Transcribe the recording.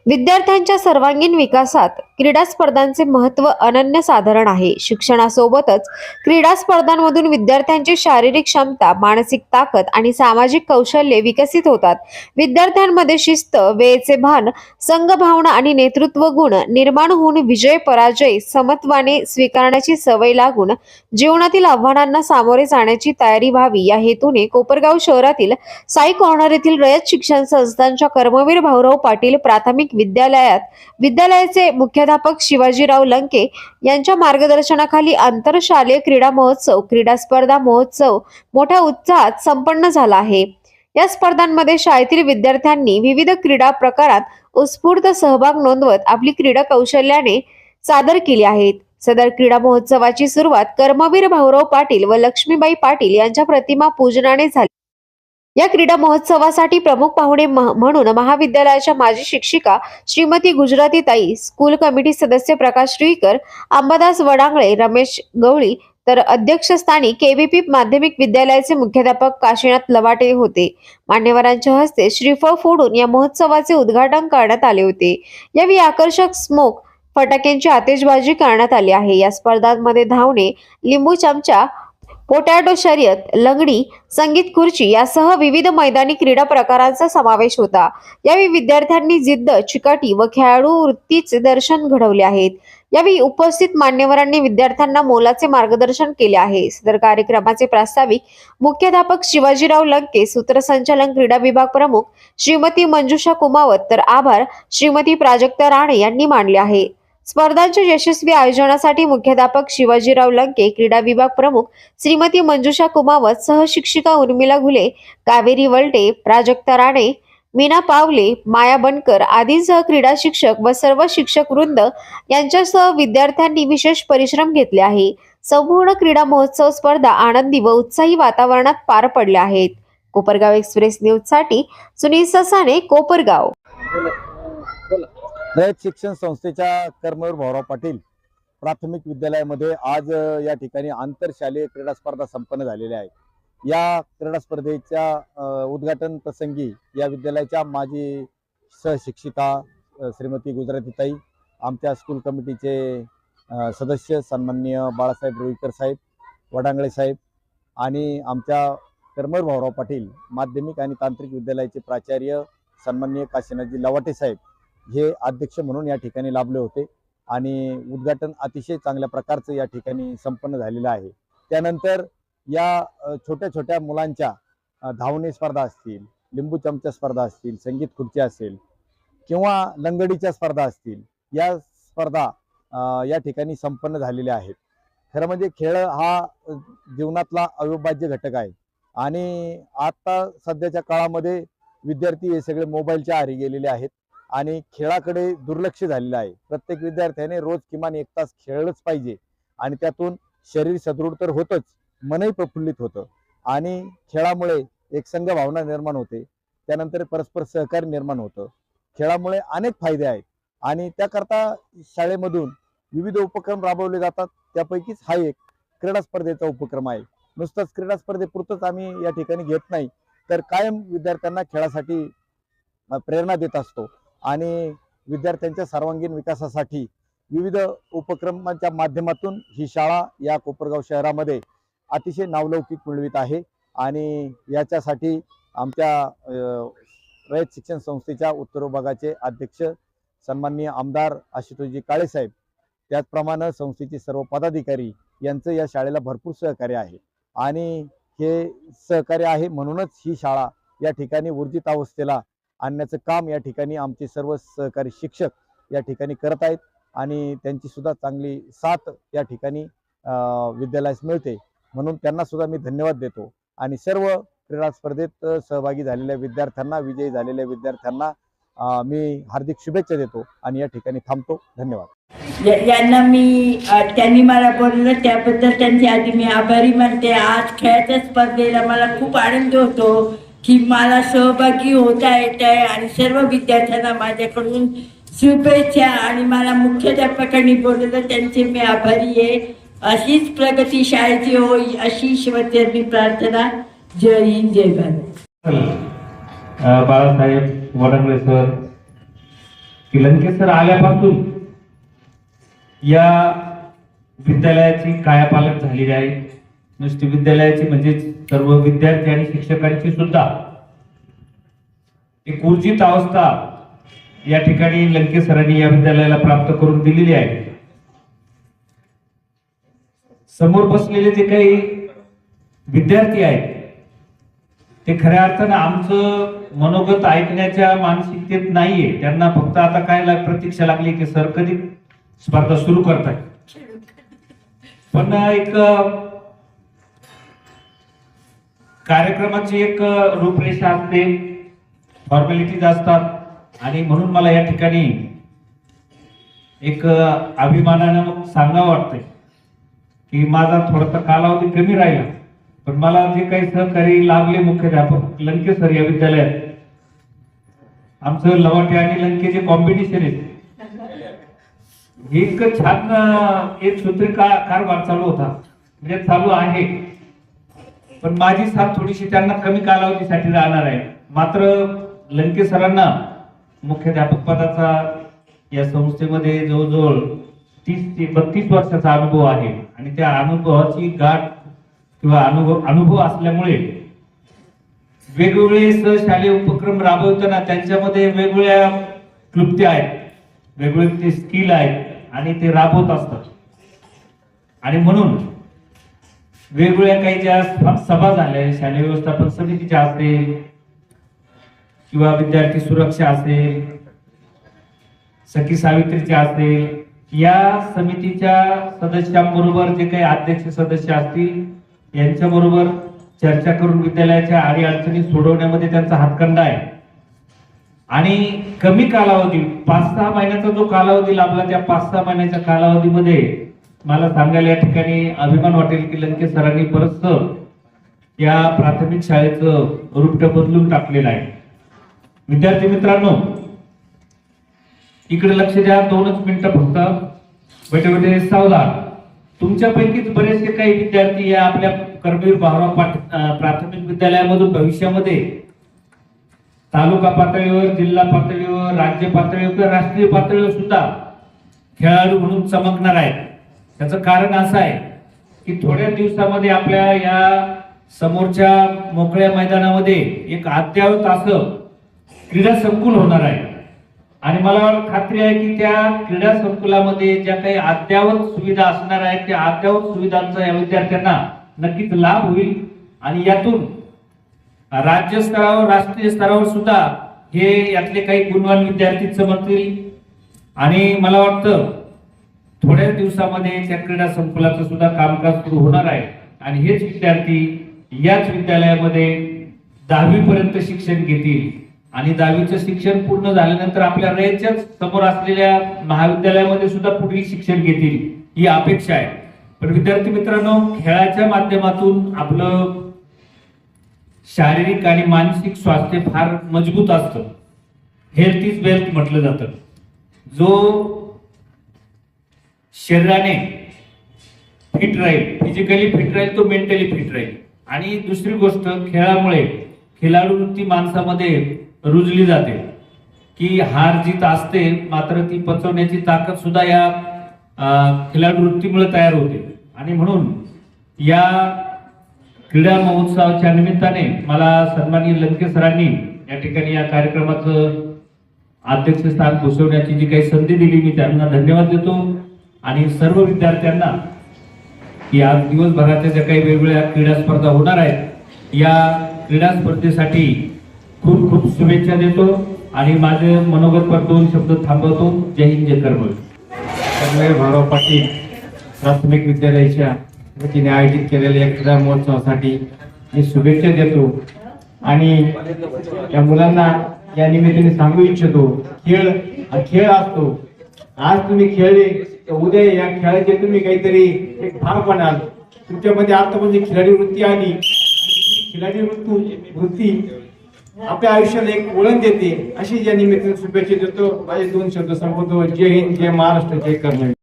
विद्यार्थ्यांच्या सर्वांगीण विकासात क्रीडा स्पर्धांचे महत्त्व अनन्यसाधारण आहे. शिक्षणासोबतच क्रीडा स्पर्धांमधून विद्यार्थ्यांची शारीरिक क्षमता, मानसिक ताकद आणि सामाजिक कौशल्ये विकसित होतात. विद्यार्थ्यांमध्ये शिस्त, वेळेचे भान, संघभावना आणि नेतृत्व गुण निर्माण होऊन विजय पराजय समत्वाने स्वीकारण्याची सवय लागून जीवनातील आव्हानांना सामोरे जाण्याची तयारी व्हावी या हेतूने कोपरगाव शहरातील साई कॉर्नर येथील रयत शिक्षण संस्थांच्या कर्मवीर भाऊराव पाटील प्राथमिक विद्यालयाचे मुख्याध्यापक शिवाजीराव लंके यांच्या मार्गदर्शनाखाली आंतरशालेय क्रीडा महोत्सव, क्रीडा स्पर्धा महोत्सव मोठ्या उत्साहात संपन्न झाला आहे. या स्पर्धांमध्ये शाळेतील विद्यार्थ्यांनी विविध क्रीडा प्रकारात उत्स्फूर्त सहभाग नोंदवत आपली क्रीडा कौशल्याने सादर केली आहेत. सदर क्रीडा महोत्सवाची सुरुवात कर्मवीर भाऊराव पाटील व लक्ष्मीबाई पाटील यांच्या प्रतिमा पूजनाने झाली. या क्रीडा महोत्सवासाठी प्रमुख पाहुणे म्हणून महाविद्यालयाच्या माजी शिक्षिका श्रीमती गुजरातीताई, स्कूल कमिटी सदस्य प्रकाश रुईकर, अंबादास वडांगळे, रमेश गवळी, तर अध्यक्षस्थानी केव्हीपी माध्यमिक विद्यालयाचे मुख्याध्यापक काशीनाथ लवाटे होते. मान्यवरांच्या हस्ते श्रीफळ फोडून या महोत्सवाचे उद्घाटन करण्यात आले होते. यावेळी आकर्षक स्मोक फटाक्यांची आतिषबाजी करण्यात आली आहे. या स्पर्धांमध्ये धावणे, लिंबू चमचा, पोटॅटो शर्यत, लंगडी, संगीत खुर्ची यासह विविध मैदानी क्रीडा प्रकारांचा समावेश होता. यावेळी विद्यार्थ्यांनी जिद्द, चिकाटी व खेळाडू वृत्तीचे दर्शन घडवले आहेत. यावेळी उपस्थित मान्यवरांनी विद्यार्थ्यांना मोलाचे मार्गदर्शन केले आहे. सदर कार्यक्रमाचे प्रास्ताविक मुख्याध्यापक शिवाजीराव लंके, सूत्रसंचालन क्रीडा विभाग प्रमुख श्रीमती मंजुषा कुमावत, तर आभार श्रीमती प्राजक्ता राणे यांनी मानले आहे. स्पर्धांच्या यशस्वी आयोजनासाठी मुख्याध्यापक शिवाजीराव लंके, क्रीडा विभाग प्रमुख श्रीमती मंजुषा कुमावत, सहशिक्षिका उर्मिला घुले, कावेरी वलटे, प्राजक्ता राणे, मीना पावले, माया बनकर आदींसह क्रीडा शिक्षक व सर्व शिक्षक वृंद यांच्यासह विद्यार्थ्यांनी विशेष परिश्रम घेतले आहे. संपूर्ण क्रीडा महोत्सव स्पर्धा आनंदी व उत्साही वातावरणात पार पडल्या आहेत. कोपरगाव एक्सप्रेस न्यूज साठी सुनील ससाने, कोपरगाव. रयत शिक्षण संस्थेच्या कर्मवीर भाऊराव पाटील प्राथमिक विद्यालयामध्ये आज या ठिकाणी आंतरशालेय क्रीडा स्पर्धा संपन्न झालेल्या आहेत. या क्रीडा स्पर्धेच्या उद्घाटन प्रसंगी या विद्यालयाच्या माजी सहशिक्षिका श्रीमती गुजरातीताई, आमच्या स्कूल कमिटीचे सदस्य सन्माननीय बाळासाहेब रुईकर साहेब, वडांगळे साहेब आणि आमच्या कर्मवीर भाऊराव पाटील माध्यमिक आणि तांत्रिक विद्यालयाचे प्राचार्य सन्माननीय काशीनाथजी लवाटे साहेब हे अध्यक्ष म्हणून या ठिकाणी लाभले होते आणि उद्घाटन अतिशय चांगल्या प्रकारचं या ठिकाणी संपन्न झालेलं आहे. त्यानंतर या छोट्या छोट्या मुलांच्या धावणे स्पर्धा असतील, लिंबू चमचा स्पर्धा असतील, संगीत खुर्ची असेल किंवा लंगडीच्या स्पर्धा असतील, या स्पर्धा या ठिकाणी संपन्न झालेल्या आहेत. खरं म्हणजे खेळ हा जीवनातला अविभाज्य घटक आहे आणि आता सध्याच्या काळामध्ये विद्यार्थी हे सगळे मोबाईलच्या आहारी गेलेले आहेत आणि खेळाकडे दुर्लक्ष झालेलं आहे. प्रत्येक विद्यार्थ्याने रोज किमान 1 तास खेळलंच पाहिजे आणि त्यातून शरीर सदृढ तर होतच, मनही प्रफुल्लित होतं आणि खेळामुळे एक संघ भावना निर्माण होते. त्यानंतर परस्पर सहकार्य निर्माण होतं. खेळामुळे अनेक फायदे आहेत आणि त्याकरता शाळेमधून विविध उपक्रम राबवले जातात. त्यापैकीच हा एक क्रीडा स्पर्धेचा उपक्रम आहे. नुसतंच क्रीडा स्पर्धेपुरतच आम्ही या ठिकाणी घेत नाही, तर कायम विद्यार्थ्यांना खेळासाठी प्रेरणा देत असतो आणि विद्यार्थ्यांच्या सर्वांगीण विकासासाठी विविध उपक्रमांच्या माध्यमातून ही शाळा या कोपरगाव शहरामध्ये अतिशय नावलौकिक मिळवित आहे आणि याच्यासाठी आमच्या रयत शिक्षण संस्थेच्या उत्तर विभागाचे अध्यक्ष सन्माननीय आमदार आशुतोषजी काळे साहेब, त्याचप्रमाणे संस्थेचे सर्व पदाधिकारी यांचं या शाळेला भरपूर सहकार्य आहे आणि हे सहकार्य आहे म्हणूनच ही शाळा या ठिकाणी ऊर्जित अवस्थेला आणण्याचं काम या ठिकाणी आमचे सर्व सहकारी शिक्षक या ठिकाणी करत आहेत आणि त्यांची सुद्धा चांगली साथ या ठिकाणी विद्यालयास मिळते, म्हणून त्यांना सुद्धा मी धन्यवाद देतो आणि सर्व क्रीडा स्पर्धेत सहभागी झालेल्या विद्यार्थ्यांना, विजयी झालेल्या विद्यार्थ्यांना मी हार्दिक शुभेच्छा देतो आणि या ठिकाणी थांबतो. धन्यवाद. यांना त्यांनी मला बोललं त्याबद्दल त्यांचे आधी मी आभारी मानते. आज खेळाच्या स्पर्धेला मला खूप आनंद होतो की मला सहभागी होता येत आहे आणि सर्व विद्यार्थ्यांना माझ्याकडून शुभेच्छा आणि मला मुख्याध्यापकांनी बोलवलं त्यांचे मी आभारी आहे. अशीच प्रगती शाळेची होई अशी ईश्वरचरणी प्रार्थना. जय हिंद, जय भारत. बाळासाहेब वडांगळे सर, की लंकेसर आल्यापासून या विद्यालयाची कायापालट झालेली आहे. नुसती विद्यालयाची म्हणजे सर्व विद्यार्थी आणि शिक्षकांची सुद्धा एक ऊर्जित अवस्था या ठिकाणी लंकेसरांनी या विद्यालयाला प्राप्त करून दिलेली आहे. समोर बसलेले जे काही विद्यार्थी आहेत ते खऱ्या अर्थानं आमचं मनोगत ऐकण्याच्या मानसिकतेत नाहीये. त्यांना फक्त आता काय प्रतीक्षा लागली की सर कधी स्पर्धा सुरू करताय. पण एक कार्यक्रमाची एक रूपरेषा असते, फॉर्मॅलिटीज असतात आणि म्हणून मला या ठिकाणी एक अभिमानानं सांगावं वाटतंय की माझा थोडासा कालावधी कमी राहिला, पण मला जे काही सहकारी लाभले मुख्याध्यापक लंकेसर या विद्यालयात, आमचं लवाटे आणि लंकेचे कॉम्बिनेशन आहे हे इतकं छान एक सूत्री कारभार चालू होता, म्हणजे चालू आहे. पण माझी साथ थोडीशी त्यांना कमी कालावधीसाठी राहणार आहे. मात्र लंकेसरांना मुख्याध्यापक पदाचा या संस्थेमध्ये जवळजवळ 30 ते 32 वर्षाचा अनुभव आहे आणि त्या अनुभवाची गाठ किंवा अनुभव असल्यामुळे वेगवेगळे सहशालेय उपक्रम राबवताना त्यांच्यामध्ये वेगवेगळ्या क्लुप्त्या आहेत, वेगवेगळे ते स्किल आहेत आणि ते राबवत असतात. आणि म्हणून वेगवेगळ्या काही ज्या सभा झाल्या, शालेय व्यवस्थापन समितीच्या असेल किंवा विद्यार्थी सुरक्षा असेल, सखी सावित्रीच्या असेल, या समितीच्या सदस्यांबरोबर जे काही अध्यक्ष सदस्य असतील यांच्याबरोबर चर्चा करून विद्यालयाच्या अडीअडचणी सोडवण्यामध्ये त्यांचा हातखंडा आहे. आणि कमी कालावधी 5-6 महिन्याचा जो कालावधी लाभला, त्या 5-6 महिन्याच्या कालावधीमध्ये मला सांगायला या ठिकाणी अभिमान वाटेल की लंकेसरांनी बरंचसं या प्राथमिक शाळेचं रूप बदलून टाकलेलं आहे. विद्यार्थी मित्रांनो, इकडे लक्ष द्या, 2च मिनिटं फक्त. बेटे सावधान. तुमच्यापैकीच बरेचसे काही विद्यार्थी या आपल्या कर्मवीर भाऊराव प्राथमिक विद्यालयामधून भविष्यामध्ये तालुका पातळीवर, जिल्हा पातळीवर, राज्य पातळीवर किंवा राष्ट्रीय पातळीवर सुद्धा खेळाडू म्हणून चमकणार आहेत. त्याचं कारण असं आहे की थोड्या दिवसामध्ये आपल्या या समोरच्या मोकळ्या मैदानामध्ये एक अद्ययावत असं क्रीडा संकुल होणार आहे. आणि मला खात्री आहे की त्या क्रीडा संकुलामध्ये ज्या काही अद्ययावत सुविधा असणार आहेत त्या अद्ययावत सुविधांचा या विद्यार्थ्यांना नक्कीच लाभ होईल. आणि यातून राज्य स्तरावर, राष्ट्रीय स्तरावर सुद्धा हे यातले काही गुणवान विद्यार्थी चमकतील. आणि मला वाटतं थोड्या दिवसामध्ये त्या क्रीडा संकुलाचं सुद्धा कामकाज सुरू होणार आहे. आणि हेच विद्यार्थी याच विद्यालयामध्ये 10वी पर्यंत शिक्षण घेतील आणि 10वीचं शिक्षण पूर्ण झाल्यानंतर आपल्या रयतच्या समोर असलेल्या महाविद्यालयामध्ये सुद्धा पुढील शिक्षण घेतील ही अपेक्षा आहे. पण विद्यार्थी मित्रांनो, खेळाच्या माध्यमातून आपलं शारीरिक आणि मानसिक स्वास्थ्य फार मजबूत असतं. हेल्थ इज वेल्थ म्हटलं जातं. जो शरीराने फिट राहील, फिजिकली फिट राहील, तो मेंटली फिट राहील. आणि दुसरी गोष्ट, खेळामुळे खिलाडू वृत्ती माणसामध्ये रुजली जाते की हार जीत असते, मात्र ती पचवण्याची ताकद सुद्धा या खिलाडू वृत्तीमुळे तयार होते. आणि म्हणून या क्रीडा महोत्सवाच्या निमित्ताने मला सन्माननीय लंकेसरांनी या ठिकाणी या कार्यक्रमाचं अध्यक्षस्थान भूषवण्याची जी काही संधी दिली, मी त्यांना धन्यवाद देतो. आणि सर्व विद्यार्थ्यांना की आज दिवसभराच्या ज्या काही वेगवेगळ्या क्रीडा स्पर्धा होणार आहेत, या क्रीडा स्पर्धेसाठी खूप खूप शुभेच्छा देतो. आणि माझे मनोगतपर 2 शब्द थांबवतो. जय हिंद, जय कर्मवीर. कर्मवीर भाऊराव पाटील प्राथमिक विद्यालयाच्या वतीने आयोजित केलेल्या या क्रीडा महोत्सवासाठी मी शुभेच्छा देतो. आणि या मुलांना या निमित्ताने सांगू इच्छितो, खेळ हा खेळ असतो. आज तुम्ही खेळले तर उद्या या खेळाचे तुम्ही काहीतरी एक भाग बनाल. तुमच्यामध्ये आता म्हणजे खिलाडी वृत्ती आली. खिलाडी वृत्ती आपल्या आयुष्याला एक वळण देते. अशी या निमित्ताने शुभेच्छा देतो. माझे 2 शब्द संपवतो. जय हिंद, जय महाराष्ट्र, जय कर्मवीर.